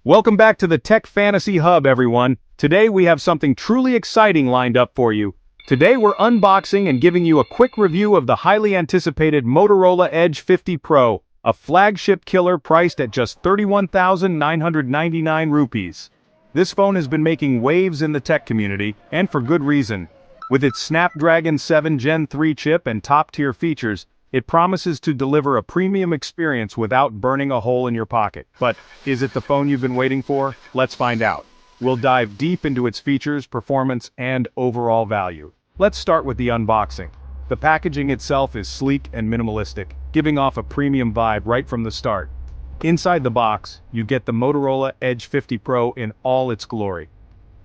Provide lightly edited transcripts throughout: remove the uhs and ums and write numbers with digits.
Welcome back to the Tech Fantasy Hub, everyone. Today we have something truly exciting lined up for you. Today we're unboxing and giving you a quick review of the highly anticipated Motorola Edge 50 Pro, a flagship killer priced at just 31,999 rupees. This phone has been making waves in the tech community, and for good reason. With its Snapdragon 7 Gen 3 chip and top-tier features, it promises to deliver a premium experience without burning a hole in your pocket. But is it the phone you've been waiting for? Let's find out. We'll dive deep into its features, performance, and overall value. Let's start with the unboxing. The packaging itself is sleek and minimalistic, giving off a premium vibe right from the start. Inside the box, you get the Motorola Edge 50 Pro in all its glory.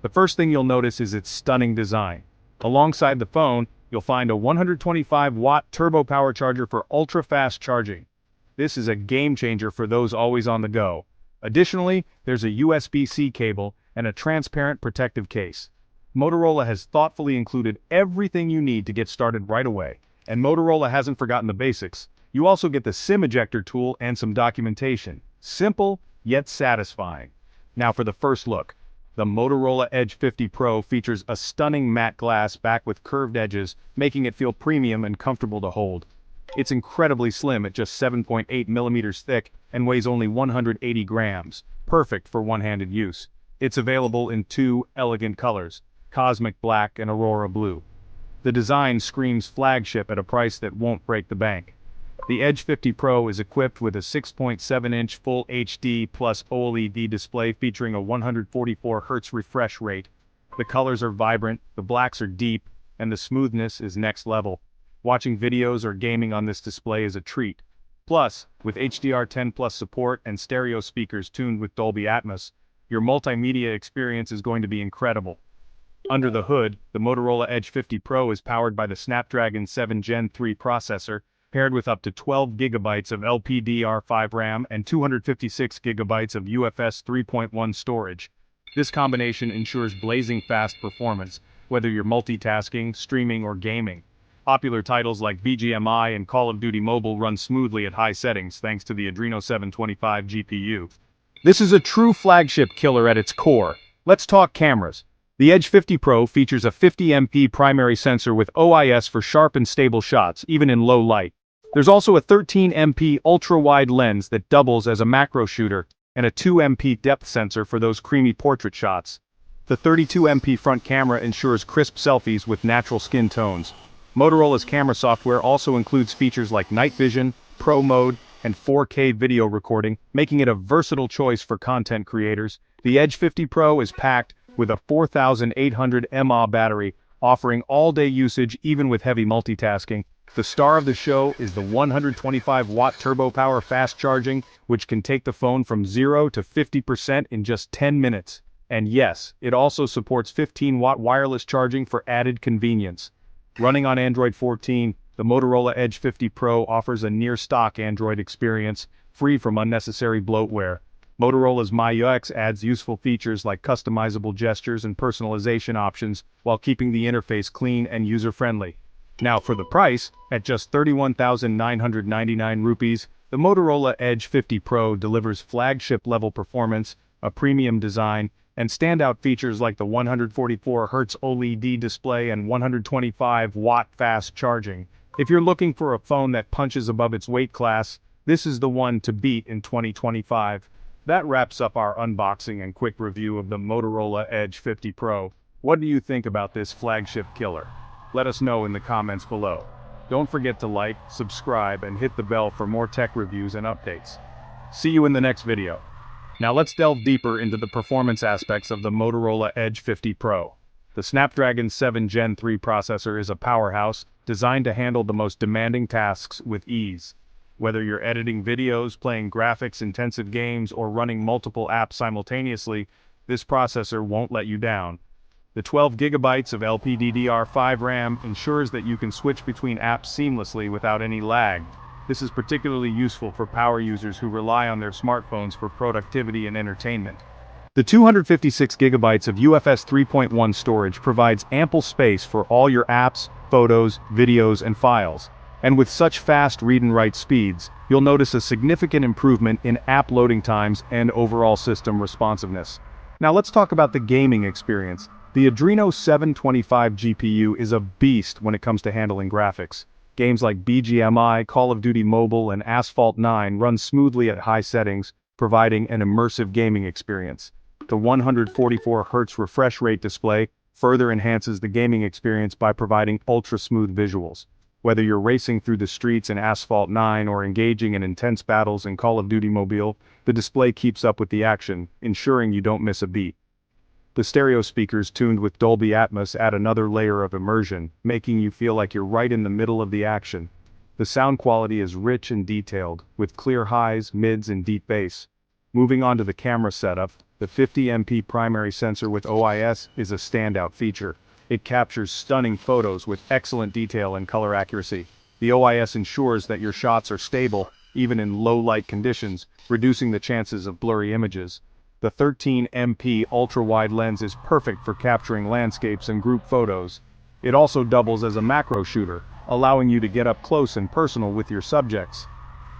The first thing you'll notice is its stunning design. Alongside the phone, you'll find a 125-watt turbo power charger for ultra-fast charging. This is a game changer for those always on the go. Additionally, there's a USB-C cable and a transparent protective case. Motorola has thoughtfully included everything you need to get started right away. And Motorola hasn't forgotten the basics. You also get the SIM ejector tool and some documentation. Simple, yet satisfying. Now for the first look. The Motorola Edge 50 Pro features a stunning matte glass back with curved edges, making it feel premium and comfortable to hold. It's incredibly slim at just 7.8 millimeters thick and weighs only 180 grams, perfect for one-handed use. It's available in two elegant colors, Cosmic Black and Aurora Blue. The design screams flagship at a price that won't break the bank. The Edge 50 Pro is equipped with a 6.7-inch Full HD plus OLED display featuring a 144 Hz refresh rate. The colors are vibrant, the blacks are deep, and the smoothness is next level. Watching videos or gaming on this display is a treat. Plus, with HDR10 Plus support and stereo speakers tuned with Dolby Atmos, your multimedia experience is going to be incredible. Under the hood, the Motorola Edge 50 Pro is powered by the Snapdragon 7 Gen 3 processor, paired with up to 12 GB of LPDDR5 RAM and 256 GB of UFS 3.1 storage. This combination ensures blazing fast performance, whether you're multitasking, streaming, or gaming. Popular titles like BGMI and Call of Duty Mobile run smoothly at high settings thanks to the Adreno 725 GPU. This is a true flagship killer at its core. Let's talk cameras. The Edge 50 Pro features a 50MP primary sensor with OIS for sharp and stable shots, even in low light. There's also a 13MP ultra-wide lens that doubles as a macro shooter, and a 2MP depth sensor for those creamy portrait shots. The 32MP front camera ensures crisp selfies with natural skin tones. Motorola's camera software also includes features like night vision, pro mode, and 4K video recording, making it a versatile choice for content creators. The Edge 50 Pro is packed with a 4,800 mAh battery, offering all-day usage even with heavy multitasking. The star of the show is the 125-watt turbo power fast charging, which can take the phone from 0 to 50% in just 10 minutes. And yes, it also supports 15-watt wireless charging for added convenience. Running on Android 14, the Motorola Edge 50 Pro offers a near-stock Android experience, free from unnecessary bloatware. Motorola's MyUX adds useful features like customizable gestures and personalization options, while keeping the interface clean and user-friendly. Now for the price, at just 31,999 rupees, the Motorola Edge 50 Pro delivers flagship-level performance, a premium design, and standout features like the 144 Hz OLED display and 125-watt fast charging. If you're looking for a phone that punches above its weight class, this is the one to beat in 2025. That wraps up our unboxing and quick review of the Motorola Edge 50 Pro. What do you think about this flagship killer? Let us know in the comments below. Don't forget to like, subscribe, and hit the bell for more tech reviews and updates. See you in the next video. Now let's delve deeper into the performance aspects of the Motorola Edge 50 Pro. The Snapdragon 7 Gen 3 processor is a powerhouse, designed to handle the most demanding tasks with ease. Whether you're editing videos, playing graphics-intensive games, or running multiple apps simultaneously, this processor won't let you down. The 12 GB of LPDDR5 RAM ensures that you can switch between apps seamlessly without any lag. This is particularly useful for power users who rely on their smartphones for productivity and entertainment. The 256 GB of UFS 3.1 storage provides ample space for all your apps, photos, videos, and files. And with such fast read and write speeds, you'll notice a significant improvement in app loading times and overall system responsiveness. Now let's talk about the gaming experience. The Adreno 725 GPU is a beast when it comes to handling graphics. Games like BGMI, Call of Duty Mobile, and Asphalt 9 run smoothly at high settings, providing an immersive gaming experience. The 144Hz refresh rate display further enhances the gaming experience by providing ultra-smooth visuals. Whether you're racing through the streets in Asphalt 9 or engaging in intense battles in Call of Duty Mobile, the display keeps up with the action, ensuring you don't miss a beat. The stereo speakers tuned with Dolby Atmos add another layer of immersion, making you feel like you're right in the middle of the action. The sound quality is rich and detailed, with clear highs, mids, and deep bass. Moving on to the camera setup, the 50MP primary sensor with OIS is a standout feature. It captures stunning photos with excellent detail and color accuracy. The OIS ensures that your shots are stable, even in low light conditions, reducing the chances of blurry images. The 13MP ultra-wide lens is perfect for capturing landscapes and group photos. It also doubles as a macro shooter, allowing you to get up close and personal with your subjects.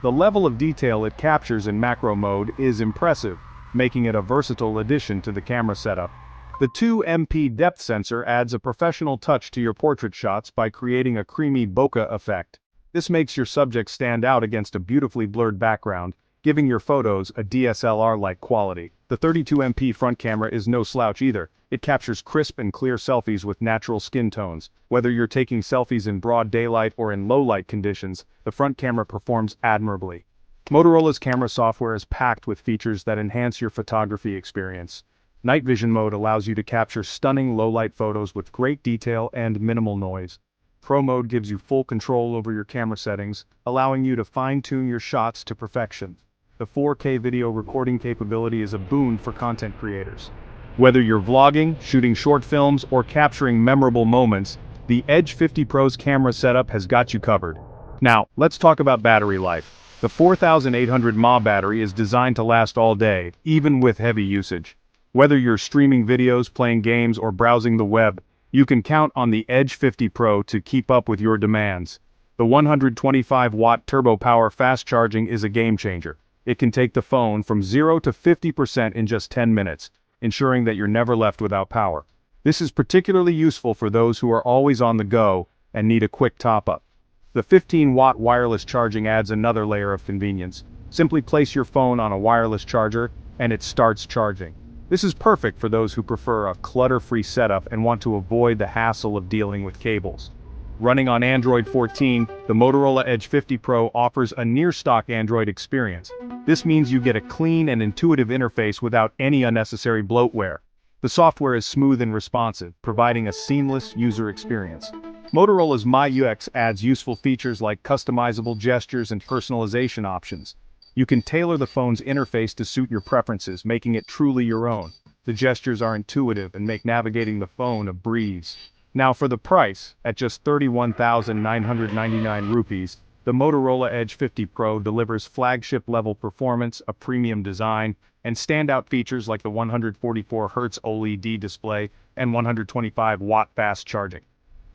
The level of detail it captures in macro mode is impressive, making it a versatile addition to the camera setup. The 2MP depth sensor adds a professional touch to your portrait shots by creating a creamy bokeh effect. This makes your subject stand out against a beautifully blurred background, giving your photos a DSLR-like quality. The 32MP front camera is no slouch either. It captures crisp and clear selfies with natural skin tones. Whether you're taking selfies in broad daylight or in low-light conditions, the front camera performs admirably. Motorola's camera software is packed with features that enhance your photography experience. Night vision mode allows you to capture stunning low-light photos with great detail and minimal noise. Pro mode gives you full control over your camera settings, allowing you to fine-tune your shots to perfection. The 4K video recording capability is a boon for content creators. Whether you're vlogging, shooting short films, or capturing memorable moments, the Edge 50 Pro's camera setup has got you covered. Now, let's talk about battery life. The 4800 mAh battery is designed to last all day, even with heavy usage. Whether you're streaming videos, playing games, or browsing the web, you can count on the Edge 50 Pro to keep up with your demands. The 125-watt turbo power fast charging is a game changer. It can take the phone from 0 to 50% in just 10 minutes, ensuring that you're never left without power. This is particularly useful for those who are always on the go and need a quick top-up. The 15-watt wireless charging adds another layer of convenience. Simply place your phone on a wireless charger, and it starts charging. This is perfect for those who prefer a clutter-free setup and want to avoid the hassle of dealing with cables. Running on Android 14, the Motorola Edge 50 Pro offers a near-stock Android experience. This means you get a clean and intuitive interface without any unnecessary bloatware. The software is smooth and responsive, providing a seamless user experience. Motorola's MyUX adds useful features like customizable gestures and personalization options. You can tailor the phone's interface to suit your preferences, making it truly your own. The gestures are intuitive and make navigating the phone a breeze. Now for the price, at just 31,999 rupees, the Motorola Edge 50 Pro delivers flagship-level performance, a premium design, and standout features like the 144Hz OLED display and 125-watt fast charging.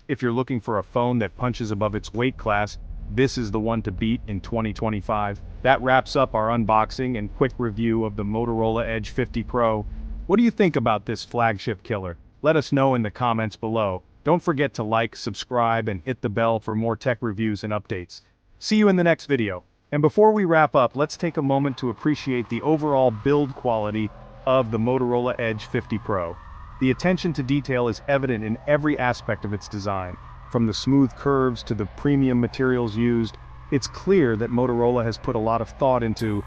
If you're looking for a phone that punches above its weight class, this is the one to beat in 2025. That wraps up our unboxing and quick review of the Motorola Edge 50 Pro. What do you think about this flagship killer? Let us know in the comments below. Don't forget to like, subscribe, and hit the bell for more tech reviews and updates. See you in the next video. And before we wrap up, let's take a moment to appreciate the overall build quality of the Motorola Edge 50 Pro. The attention to detail is evident in every aspect of its design. From the smooth curves to the premium materials used, it's clear that Motorola has put a lot of thought into